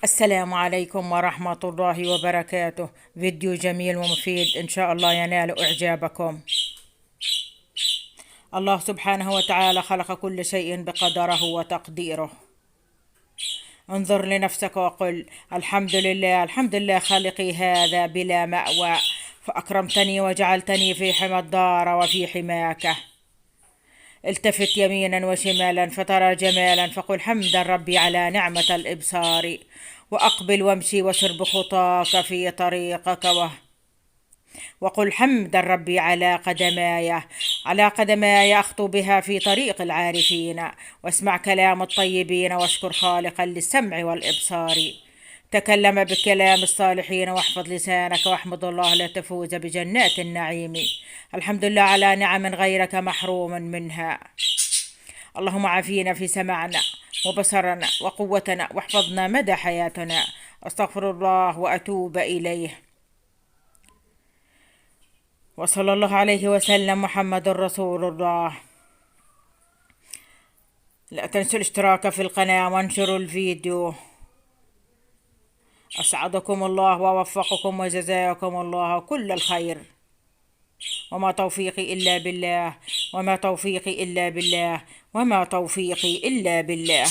السلام عليكم ورحمة الله وبركاته. فيديو جميل ومفيد إن شاء الله ينال إعجابكم. الله سبحانه وتعالى خلق كل شيء بقدره وتقديره. انظر لنفسك وقل الحمد لله، الحمد لله خالقي هذا بلا مأوى، فأكرمتني وجعلتني في حمى الدار وفي حماك. التفت يمينا وشمالا فترى جمالا، فقل حمدا ربي على نعمة الإبصار. وأقبل وامشي وسر بخطاك في طريقك وقل حمدا ربي على قدماي أخطو بها في طريق العارفين. واسمع كلام الطيبين واشكر خالقا للسمع والإبصار. تكلم بكلام الصالحين واحفظ لسانك واحمد الله لتفوز بجنات النعيم. الحمد لله على نعم غيرك محروم منها. اللهم عافينا في سمعنا وبصرنا وقوتنا واحفظنا مدى حياتنا. أستغفر الله وأتوب إليه. وصلى الله عليه وسلم. محمد رسول الله. لا تنسوا الاشتراك في القناة وانشروا الفيديو. أسعدكم الله ووفقكم وجزاكم الله كل الخير. وما توفيقي إلا بالله، وما توفيقي إلا بالله، وما توفيقي إلا بالله.